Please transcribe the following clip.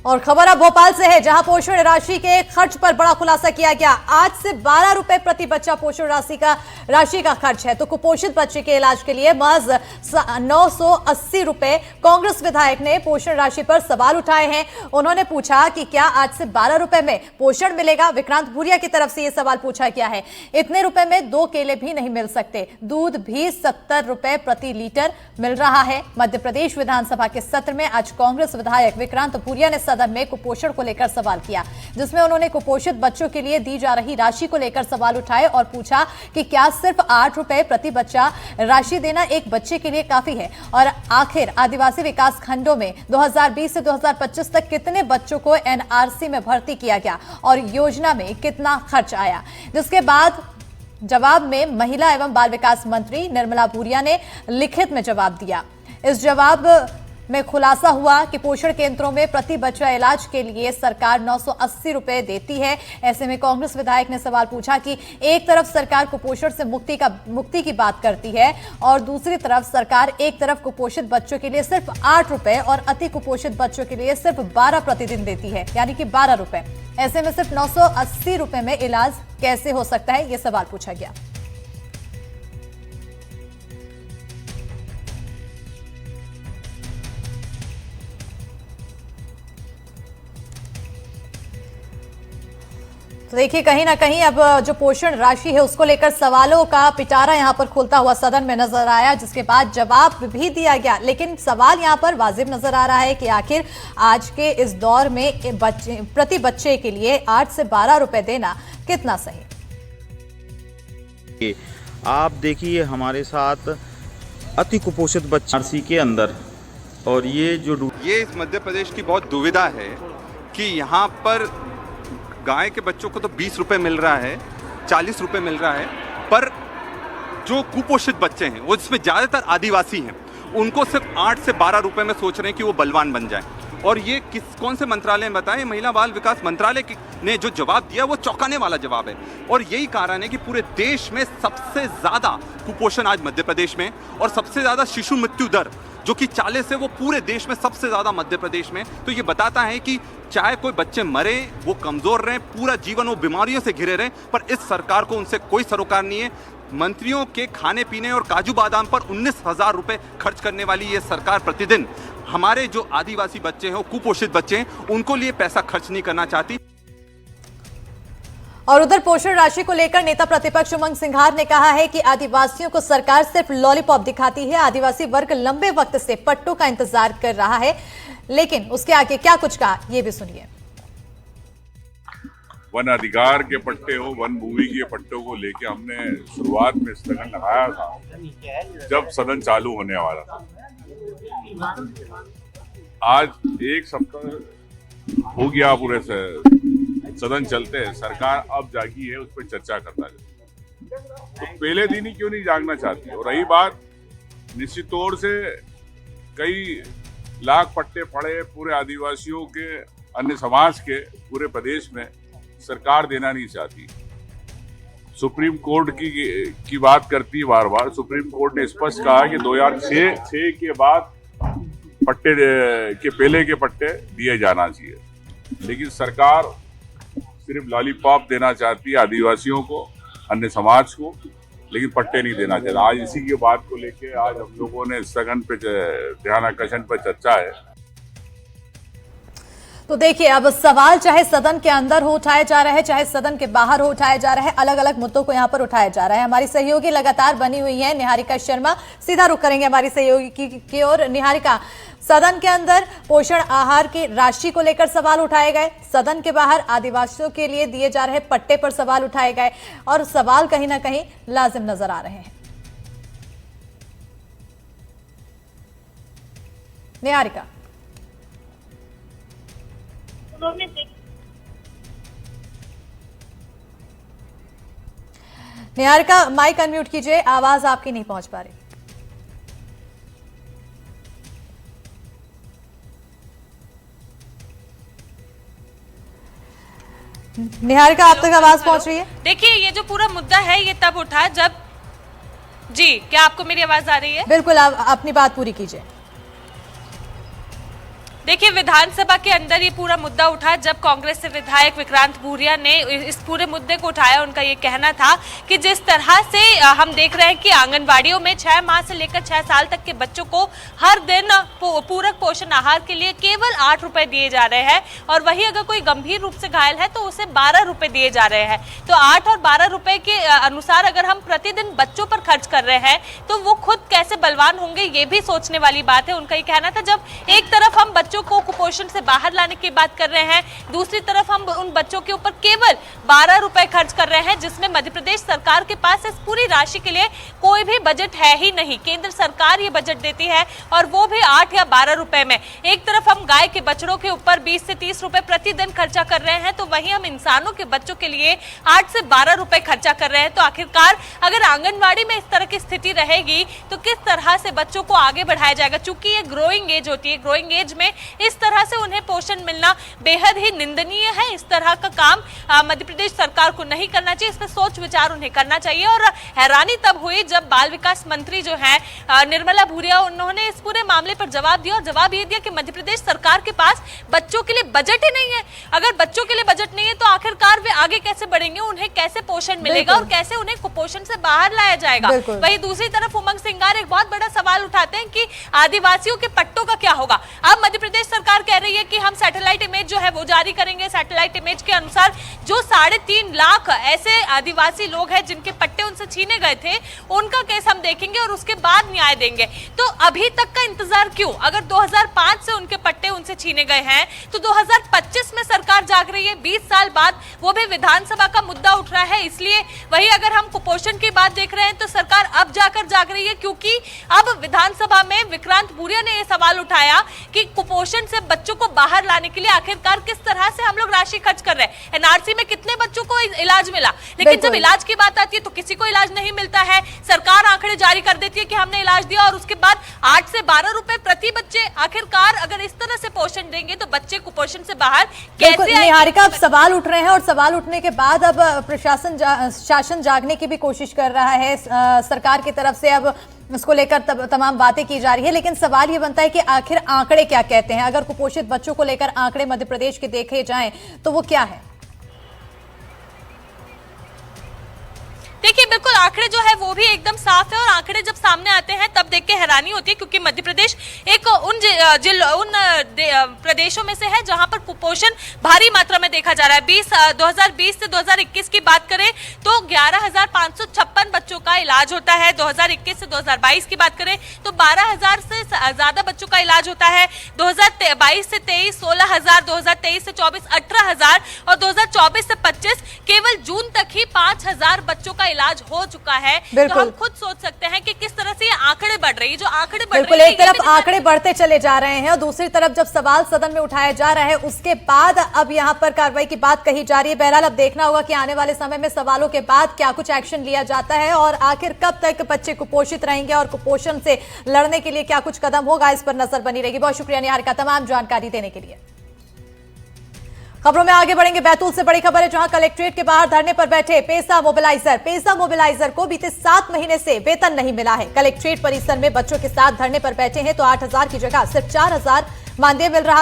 और खबर अब भोपाल से है, जहां पोषण राशि के खर्च पर बड़ा खुलासा किया गया। आज से 12 रुपए प्रति बच्चा पोषण राशि का खर्च है, तो कुपोषित बच्चे के इलाज के लिए महज 980 रुपए। कांग्रेस विधायक ने पोषण राशि पर सवाल उठाए हैं। उन्होंने पूछा कि क्या आज से 12 रुपए में पोषण मिलेगा। विक्रांत भूरिया की तरफ से यह सवाल पूछा गया है। इतने रुपए में 2 केले भी नहीं मिल सकते। दूध भी 70 रुपए प्रति लीटर मिल रहा है। मध्य प्रदेश विधानसभा के सत्र में आज कांग्रेस विधायक विक्रांत भूरिया ने सदन में कुपोषण को लेकर सवाल किया, जिसमें उन्होंने कुपोषित बच्चों के लिए दी जा रही राशि को लेकर सवाल उठाए और पूछा कि क्या सिर्फ 8 रुपए प्रति बच्चा राशि देना एक बच्चे के लिए काफी है, और आखिर आदिवासी विकास खंडों में 2020 से 2025 तक कितने बच्चों को एनआरसी में भर्ती किया गया और योजना में कितना खर्च आया। जिसके बाद जवाब में महिला एवं बाल विकास मंत्री निर्मला भूरिया ने लिखित में जवाब दिया। इस जवाब में खुलासा हुआ कि पोषण केंद्रों में प्रति बच्चा इलाज के लिए सरकार 980 रुपए देती है। ऐसे में कांग्रेस विधायक ने सवाल पूछा कि एक तरफ सरकार कुपोषण से मुक्ति की बात करती है और दूसरी तरफ सरकार एक तरफ कुपोषित बच्चों के लिए सिर्फ 8 रुपए और अति कुपोषित बच्चों के लिए सिर्फ 12 प्रतिदिन देती है, यानी कि 12 रुपए। ऐसे में सिर्फ 980 रुपए में इलाज कैसे हो सकता है, यह सवाल पूछा गया। तो देखिए, कहीं ना कहीं अब जो पोषण राशि है उसको लेकर सवालों का पिटारा यहां पर खुलता हुआ सदन में नजर आया, जिसके बाद जवाब भी दिया गया। लेकिन सवाल यहां पर वाजिब नजर आ रहा है कि आखिर आज के इस दौर में प्रति बच्चे के लिए 8 से 12 रुपए देना कितना सही। आप देखिए हमारे साथ अति कुपोषित बच्चे आरसी के अंदर, और ये इस मध्य प्रदेश की बहुत दुविधा है कि यहाँ पर गाय के बच्चों को तो 20 रुपए मिल रहा है, 40 रुपए मिल रहा है, पर जो कुपोषित बच्चे हैं वो जिसमें ज़्यादातर आदिवासी हैं, उनको सिर्फ 8 से 12 रुपए में सोच रहे हैं कि वो बलवान बन जाएं। और ये कौन से मंत्रालय में बताएं? महिला बाल विकास मंत्रालय ने जो जवाब दिया वो चौंकाने वाला जवाब है। और यही कारण है कि पूरे देश में सबसे ज़्यादा कुपोषण आज मध्य प्रदेश में, और सबसे ज़्यादा शिशु मृत्यु दर जो कि 40 है वो पूरे देश में सबसे ज़्यादा मध्य प्रदेश में। तो ये बताता है कि चाहे कोई बच्चे मरे, वो कमज़ोर रहें, पूरा जीवन वो बीमारियों से घिरे रहें, पर इस सरकार को उनसे कोई सरोकार नहीं है। मंत्रियों के खाने पीने और काजू बादाम पर 19,000 रुपए खर्च करने वाली ये सरकार प्रतिदिन हमारे जो आदिवासी बच्चे हैं, कुपोषित बच्चे हैं, उनको लिए पैसा खर्च नहीं करना चाहती। और उधर पोषण राशि को लेकर नेता प्रतिपक्ष उमंग सिंघार ने कहा है कि आदिवासियों को सरकार सिर्फ लॉलीपॉप दिखाती है। आदिवासी वर्ग लंबे वक्त से पट्टों का इंतजार कर रहा है, लेकिन उसके आगे क्या कुछ कहा, ये भी सुनिए। वन अधिकार के पट्टे हो, वन भूमि के पट्टों को लेके हमने शुरुआत में स्थगन लगाया था जब सदन चालू होने वाला था। आज एक सप्ताह हो गया पूरे से सदन चलते हैं, सरकार अब जागी है, उस पर चर्चा करता है। तो पहले दिन ही क्यों नहीं जागना चाहती? और रही बात, निश्चित तौर से कई लाख पट्टे पड़े पूरे आदिवासियों के, अन्य समाज के पूरे प्रदेश में, सरकार देना नहीं चाहती। सुप्रीम कोर्ट की बात करती बार बार। सुप्रीम कोर्ट ने स्पष्ट कहा कि 2006 के बाद पट्टे के पहले के पट्टे दिए जाना चाहिए, लेकिन सरकार सिर्फ लॉलीपॉप देना चाहती है आदिवासियों को, अन्य समाज को, लेकिन पट्टे नहीं देना चाहता। आज इसी की बात को लेके आज हम लोगों ने स्थगन पे ध्यानाकर्षण पर चर्चा है। तो देखिए, अब सवाल चाहे सदन के अंदर हो उठाए जा रहे हैं, चाहे सदन के बाहर हो उठाए जा रहे हैं, अलग अलग मुद्दों को यहां पर उठाया जा रहा है। हमारी सहयोगी लगातार बनी हुई है निहारिका शर्मा, सीधा रुख करेंगे हमारी सहयोगी की ओर। निहारिका, सदन के अंदर पोषण आहार की राशि को लेकर सवाल उठाए गए, सदन के बाहर आदिवासियों के लिए दिए जा रहे पट्टे पर सवाल उठाए गए, और सवाल कहीं ना कहीं लाजिम नजर आ रहे हैं। निहारिका, निहारिका माइक अनम्यूट कीजिए, आवाज आपकी नहीं पहुंच पा रही। निहारिका, आप तक आवाज पहुंच रही है? देखिए, ये जो पूरा मुद्दा है ये तब उठा जब, जी क्या आपको मेरी आवाज आ रही है? बिल्कुल, आप अपनी बात पूरी कीजिए। देखिए, विधानसभा के अंदर ये पूरा मुद्दा उठा जब कांग्रेस से विधायक विक्रांत भूरिया ने इस पूरे मुद्दे को उठाया। उनका ये कहना था कि जिस तरह से हम देख रहे हैं कि आंगनबाड़ियों में 6 माह से लेकर 6 साल तक के बच्चों को हर दिन पूरक पोषण आहार के लिए केवल 8 रुपए दिए जा रहे हैं, और वही अगर कोई गंभीर रूप से घायल है तो उसे 12 रुपए दिए जा रहे हैं। तो 8 और 12 रुपए के अनुसार अगर हम प्रतिदिन बच्चों पर खर्च कर रहे हैं तो वो खुद कैसे बलवान होंगे, ये भी सोचने वाली बात है। उनका ये कहना था, जब एक तरफ हम बच्चों को कुपोषण से बाहर लाने की बात कर रहे हैं, दूसरी तरफ हम उन बच्चों के ऊपर केवल 12 रुपए खर्च कर रहे हैं, जिसमें मध्य प्रदेश सरकार के पास इस पूरी राशि के लिए कोई भी बजट है ही नहीं। केंद्र सरकार ये बजट देती है और वो भी 8 या 12 रुपए में। एक तरफ हम गाय के बछड़ों के ऊपर 20 से 30 रुपए प्रतिदिन खर्चा कर रहे हैं, तो वहीं हम इंसानों के बच्चों के लिए 8 से 12 रुपए खर्चा कर रहे हैं। तो आखिरकार अगर आंगनबाड़ी में इस तरह की स्थिति रहेगी तो किस तरह से बच्चों को आगे बढ़ाया जाएगा। चूंकि ये ग्रोइंग एज होती है, ग्रोइंग एज में इस तरह से उन्हें पोषण मिलना बेहद ही निंदनीय है। इस तरह का काम मध्य प्रदेश सरकार को नहीं करना चाहिए, इस पर सोच विचार उन्हें करना चाहिए। और हैरानी तब हुई जब बाल विकास मंत्री जो है निर्मला भूरिया, उन्होंने इस पूरे मामले पर जवाब दिया, और जवाब ये दिया कि मध्य प्रदेश सरकार के पास बच्चों के लिए बजट ही नहीं है। अगर बच्चों के लिए बजट नहीं है तो आखिरकार वे आगे कैसे बढ़ेंगे, उन्हें कैसे पोषण मिलेगा और कैसे उन्हें कुपोषण से बाहर लाया जाएगा। वही दूसरी तरफ उमंग सिंगार एक बहुत बड़ा सवाल उठाते हैं कि आदिवासियों के पट्टों का क्या होगा। अब मध्य प्रदेश सरकार कह रही है कि हम सैटेलाइट इमेज जो है वो जारी करेंगे। सैटेलाइट इमेज के अनुसार जो 3.5 लाख ऐसे आदिवासी लोग हैं जिनके पट्टे उनसे छीने गए थे, उनका केस हम देखेंगे और उसके बाद न्याय देंगे। तो अभी तक का इंतजार क्यों? अगर 2005 से उनके पट्टे उनसे छीने गए हैं तो 2025 में सरकार जाग रही है, 20 साल बाद, वो भी विधानसभा का मुद्दा उठ रहा है। इसलिए वही अगर हम कुपोषण की बात देख रहे हैं तो सरकार अब जाकर जाग रही है, क्योंकि अब विधानसभा में विक्रांत भूरिया ने यह सवाल उठाया कि कुपोषण से बच्चों को बाहर लाने के लिए आखिरकार किस तरह से हम लोग राशि खर्च कर रहे हैं। एनआरसी में कितने बच्चों को इलाज मिला, लेकिन जब इलाज की बात आती है तो किसी को इलाज नहीं मिलता है। सरकार आंकड़े जारी कर देती है कि हमने इलाज दिया, और उसके बाद 8 से 12 रुपए प्रति बच्चे। आखिरकार अगर इस तरह से पोषण देंगे तो बच्चे कुपोषण से बाहर कैसे आएंगे? निहारिका, अब सवाल उठ रहे हैं, और सवाल उठने के बाद अब प्रशासन शासन जागने की भी कोशिश कर रहा है सरकार की तरफ से। अब इसको लेकर तमाम बातें की जा रही है, लेकिन सवाल ये बनता है कि आखिर आंकड़े क्या कहते हैं। अगर कुपोषित बच्चों को लेकर आंकड़े मध्य प्रदेश के देखे जाएं तो वो क्या है? देखिए, बिल्कुल आंकड़े जो है वो भी एकदम साफ है, और आंकड़े जब सामने आते हैं तब देख के हैरानी होती है, क्योंकि मध्य प्रदेश एक उन प्रदेशों में से है जहां पर कुपोषण भारी मात्रा में देखा जा रहा है। 2020 से 2021 की बात करें तो 11,556 बच्चों का इलाज होता है। 2021 से 2022 की बात करें तो 12,000 से ज्यादा बच्चों का इलाज होता है। 2022 से 23 16,000, 2023 से 24 18,000, और 2024 से 25 केवल जून तक ही 5,000 बच्चों का इलाज हो चुका है। तो हम खुद सोच सकते हैं कि किस तरह से ये आंकड़े बढ़ रही है। जो आंकड़े बढ़ रही है, एक तरफ आंकड़े बढ़ते चले जा रहे हैं और दूसरी तरफ जब सवाल सदन में उठाया जा रहा है उसके बाद अब यहाँ पर कार्रवाई की बात कही जा रही है। बहरहाल अब देखना होगा कि आने वाले समय में सवालों के बाद क्या कुछ एक्शन लिया जाता है, और आखिर कब तक बच्चे कुपोषित रहेंगे और कुपोषण से लड़ने के लिए क्या कुछ कदम होगा, इस पर नजर बनी रहेगी। बहुत शुक्रिया निहारिका तमाम जानकारी देने के लिए। खबरों में आगे बढ़ेंगे। बैतूल से बड़ी खबर है, जहां कलेक्ट्रेट के बाहर धरने पर बैठे पेसा मोबिलाइजर को बीते 7 महीने से वेतन नहीं मिला है। कलेक्ट्रेट परिसर में बच्चों के साथ धरने पर बैठे हैं तो 8,000 की जगह सिर्फ 4,000 मानदेय मिल रहा